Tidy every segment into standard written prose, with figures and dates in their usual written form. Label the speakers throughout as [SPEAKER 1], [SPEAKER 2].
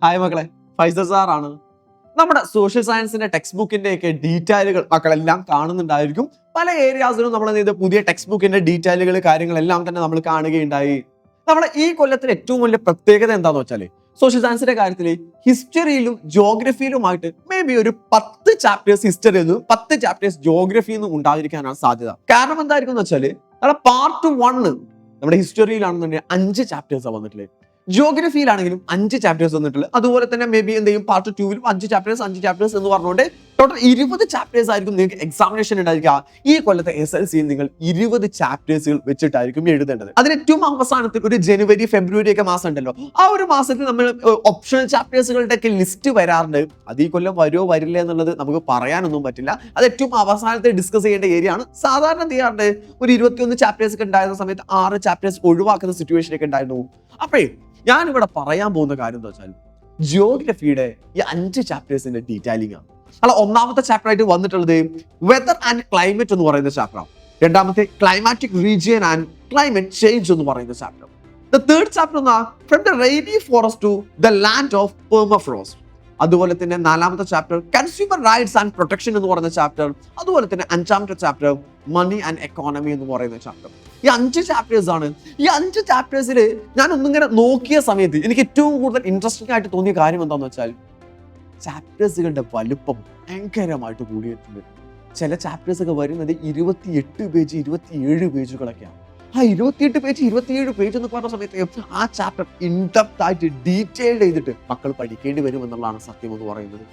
[SPEAKER 1] Hi മക്കളെ, ഫൈസൽ സാറാണ്. നമ്മുടെ സോഷ്യൽ സയൻസിന്റെ ടെക്സ്റ്റ് ബുക്കിന്റെ ഒക്കെ ഡീറ്റെയിലുകൾ മക്കളെല്ലാം കാണുന്നുണ്ടായിരിക്കും. പല ഏരിയാസിലും നമ്മൾ പുതിയ ടെക്സ്റ്റ് ബുക്കിന്റെ ഡീറ്റെയിലുകൾ കാര്യങ്ങളെല്ലാം തന്നെ നമ്മൾ കാണുകയുണ്ടായി. നമ്മുടെ ഈ കൊല്ലത്തിൽ ഏറ്റവും വലിയ പ്രത്യേകത എന്താണെന്ന് വെച്ചാൽ സോഷ്യൽ സയൻസിന്റെ കാര്യത്തിൽ ഹിസ്റ്ററിയിലും ജോഗ്രഫിയിലുമായിട്ട് മേ ബി ഒരു 10 ചാപ്റ്റേഴ്സ് ഹിസ്റ്ററിയിൽ നിന്നും 10 ചാപ്റ്റേഴ്സ് ജോഗ്രഫിയിൽ നിന്നും ഉണ്ടായിരിക്കാനാണ് സാധ്യത. കാരണം എന്തായിരിക്കും എന്ന് വെച്ചാൽ നമ്മുടെ പാർട്ട് 1 നമ്മുടെ ഹിസ്റ്ററിയിലാണെന്നുണ്ടെങ്കിൽ 5 ചാപ്റ്റേഴ്സാണ് വന്നിട്ടുള്ളത്. ജോഗ്രഫിയിലാണെങ്കിലും 5 ചാപ്റ്റേഴ്സ് വന്നിട്ടുള്ളത്. അതുപോലെ തന്നെ മേ ബി എന്തെങ്കിലും പാർട്ട് 2 5 ചാപ്റ്റേഴ്സ് എന്ന് പറഞ്ഞുകൊണ്ട് ടോട്ടൽ 20 ചാപ്റ്റേഴ്സ് ആയിരിക്കും നിങ്ങൾക്ക് എക്സാമിനേഷൻ ഉണ്ടായിരിക്കുക. ഈ കൊല്ലത്തെ SLCയിൽ നിങ്ങൾ 20 ചാപ്റ്റേഴ്സുകൾ വെച്ചിട്ടായിരിക്കും എഴുതേണ്ടത്. അതിന് ഏറ്റവും അവസാനത്തിൽ ഒരു ജനുവരി ഫെബ്രുവരി ഒക്കെ മാസം ഉണ്ടല്ലോ, ആ ഒരു മാസത്തിൽ നമ്മൾ ഓപ്ഷണൽ ചാപ്റ്റേഴ്സുകളുടെ ഒക്കെ ലിസ്റ്റ് വരാറുണ്ട്. അത് ഈ കൊല്ലം വരുമോ വരില്ല എന്നുള്ളത് നമുക്ക് പറയാനൊന്നും പറ്റില്ല. അത് ഏറ്റവും അവസാനത്തെ ഡിസ്കസ് ചെയ്യേണ്ട ഏരിയ ആണ്. സാധാരണ ചെയ്യാറുണ്ട് ഒരു 21 ചാപ്റ്റേഴ്സ് ഒക്കെ ഉണ്ടായിരുന്ന സമയത്ത് 6 ചാപ്റ്റേഴ്സ് ഒഴിവാക്കുന്ന സിറ്റുവേഷൻ ഒക്കെ ഉണ്ടായിരുന്നു. അപ്പേ ഞാനിവിടെ പറയാൻ പോകുന്ന കാര്യം എന്താ വെച്ചാൽ ജിയോഗ്രഫിയുടെ ഈ 5 ചാപ്റ്റേഴ്സിന്റെ ഡീറ്റെയിലിംഗ് ആണ്. അല്ല, ഒന്നാമത്തെ ചാപ്റ്റർ ആയിട്ട് വന്നിട്ടുള്ളത് വെതർ ആൻഡ് ക്ലൈമറ്റ് എന്ന് പറയുന്ന ചാപ്റ്റർ ആണ്. രണ്ടാമത്തെ climatic region and climate change എന്ന് പറയുന്ന chapter. The third chapter from the rainy forest to the land of permafrost. അതുപോലെ തന്നെ 4ാമത്തെ chapter consumer rights and protection എന്ന് പറയുന്ന ചാപ്റ്റർ. അതുപോലെ തന്നെ 5ാമത്തെ ചാപ്റ്റർ മണി ആൻഡ് എക്കോണമി എന്ന് പറയുന്ന ചാപ്റ്റർ. ഈ 5 ചാപ്റ്റേഴ്സ് ആണ്. ഈ 5 ചാപ്റ്റേഴ്സിൽ ഞാൻ ഒന്നിങ്ങനെ നോക്കിയ സമയത്ത് എനിക്ക് ഏറ്റവും കൂടുതൽ ഇൻട്രസ്റ്റിംഗ് ആയിട്ട് തോന്നിയ കാര്യം എന്താണെന്ന് വെച്ചാൽ ചാപ്റ്റേഴ്സുകളുടെ വലുപ്പം ഭയങ്കരമായിട്ട് കൂടിയിട്ടുണ്ട്. ചില ചാപ്റ്റേഴ്സ് ഒക്കെ വരുന്നത് 28 പേജ് 27 പേജുകളൊക്കെയാണ്. ആ 28 പേജ് 27 പേജ് എന്ന് പറഞ്ഞ സമയത്ത് ആ ചാപ്റ്റർ ഇൻഡെപ്ത് ആയിട്ട് ഡീറ്റെയിൽഡ് ചെയ്തിട്ട് മക്കൾ പഠിക്കേണ്ടി വരും എന്നുള്ളതാണ് സത്യം എന്ന് പറയുന്നത്.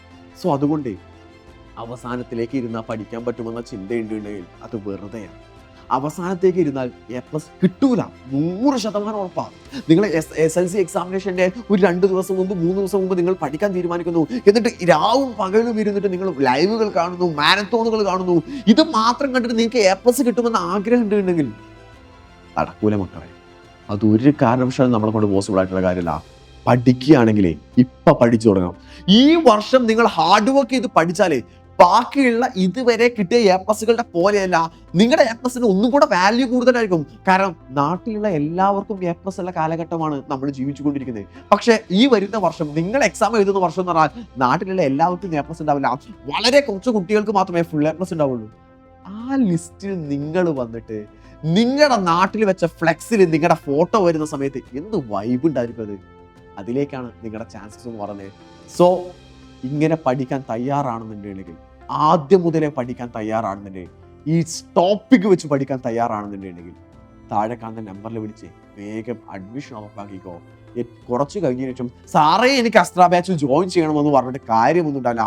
[SPEAKER 1] സോ അതുകൊണ്ട് അവസാനത്തിലേക്ക് ഇരുന്നാൽ പഠിക്കാൻ പറ്റുമെന്ന ചിന്തയുണ്ടെങ്കിൽ അത് വെറുതെയാണ്. അവസാനത്തേക്ക് ഇരുന്നാൽ A+ കിട്ടൂല, 100% ഉറപ്പാണ്. നിങ്ങൾ SLC എക്സാമിനേഷന്റെ ഒരു 2 ദിവസം മുമ്പ് 3 ദിവസം മുമ്പ് നിങ്ങൾ പഠിക്കാൻ തീരുമാനിക്കുന്നു. എന്നിട്ട് രാവും പകലും ഇരുന്നിട്ട് നിങ്ങൾ ലൈവുകൾ കാണുന്നു, മാരത്തോണുകൾ കാണുന്നു. ഇത് മാത്രം കണ്ടിട്ട് നിങ്ങൾക്ക് A+ കിട്ടുമെന്ന് ആഗ്രഹം ഉണ്ടെങ്കിൽ നടക്കൂല മക്കളെ. അതൊരു കാരണവശാലും നമ്മളെ കൊണ്ട് പോസിബിൾ ആയിട്ടുള്ള കാര്യമല്ല. പഠിക്കുകയാണെങ്കിലേ ഇപ്പൊ പഠിച്ചു തുടങ്ങാം. ഈ വർഷം നിങ്ങൾ ഹാർഡ് വർക്ക് ചെയ്ത് പഠിച്ചാലേ ബാക്കിയുള്ള ഇതുവരെ കിട്ടിയ A+കളുടെ പോലെയല്ല, നിങ്ങളുടെ A+ന് ഒന്നും കൂടെ വാല്യൂ കൂടുതലായിരിക്കും. കാരണം നാട്ടിലുള്ള എല്ലാവർക്കും A+ ഉള്ള കാലഘട്ടമാണ് നമ്മൾ ജീവിച്ചുകൊണ്ടിരിക്കുന്നത്. പക്ഷെ ഈ വരുന്ന വർഷം നിങ്ങൾ എക്സാം എഴുതുന്ന വർഷം എന്ന് പറഞ്ഞാൽ നാട്ടിലുള്ള എല്ലാവർക്കും A+ ഉണ്ടാവില്ല. വളരെ കുറച്ച് കുട്ടികൾക്ക് മാത്രമേ ഫുൾ A+ ഉണ്ടാവുള്ളൂ. ആ ലിസ്റ്റിൽ നിങ്ങൾ വന്നിട്ട് നിങ്ങളുടെ നാട്ടിൽ വെച്ച ഫ്ലെക്സിൽ നിങ്ങളുടെ ഫോട്ടോ വരുന്ന സമയത്ത് എന്ത് വൈബ് ഉണ്ടായിരിക്കും. അതിലേക്കാണ് നിങ്ങളുടെ ചാൻസസ് എന്ന് പറഞ്ഞത്. സോ ഇങ്ങനെ പഠിക്കാൻ തയ്യാറാണെന്നുണ്ടെങ്കിൽ, ആദ്യം മുതലേ പഠിക്കാൻ തയ്യാറാണെന്നുണ്ടെങ്കിൽ, ഈ ടോപ്പിക് വെച്ച് പഠിക്കാൻ തയ്യാറാണെന്നുണ്ടെങ്കിൽ താഴെ കാണുന്ന നമ്പറിൽ വിളിച്ച് വേഗം അഡ്മിഷൻ ഉറപ്പാക്കിക്കോ. കുറച്ച് കഴിഞ്ഞതിന് ശേഷം സാറേ എനിക്ക് അസ്ത്ര ബാച്ച് ജോയിൻ ചെയ്യണമെന്ന് പറഞ്ഞിട്ട് കാര്യമൊന്നും ഉണ്ടാവില്ല.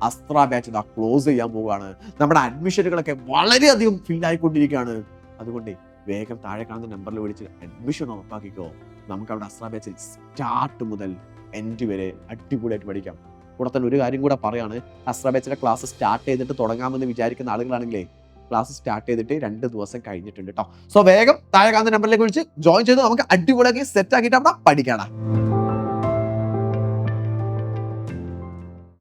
[SPEAKER 1] അസ്ത്ര ബാച്ച് ഇതാ ക്ലോസ് ചെയ്യാൻ പോവുകയാണ്. നമ്മുടെ അഡ്മിഷനുകളൊക്കെ വളരെയധികം ഫില്ലായിക്കൊണ്ടിരിക്കുകയാണ്. അതുകൊണ്ട് വേഗം താഴെ കാണുന്ന നമ്പറിൽ വിളിച്ച് അഡ്മിഷൻ ഉറപ്പാക്കിക്കോ. നമുക്ക് അവിടെ അസ്ത്ര ബാച്ചിൽ സ്റ്റാർട്ട് മുതൽ എൻഡ് വരെ അടിപൊളിയായിട്ട് പഠിക്കാം. കൂടെ തന്നെ ഒരു കാര്യം കൂടെ പറയാണ്, അസ്ത്ര ബാച്ചിലെ ക്ലാസ് സ്റ്റാർട്ട് ചെയ്തിട്ട് തുടങ്ങാമെന്ന് വിചാരിക്കുന്ന ആളുകളാണെങ്കിലേ ക്ലാസ് സ്റ്റാർട്ട് ചെയ്തിട്ട് 2 ദിവസം കഴിഞ്ഞിട്ടുണ്ട് കേട്ടോ. സോ വേഗം താഴെ കാണുന്ന നമ്പറിലേക്ക് വിളിച്ച് ജോയിൻ ചെയ്ത് നമുക്ക് അടിപൊളിയാക്കി സെറ്റ് ആക്കിയിട്ട് അവിടെ പഠിക്കണം.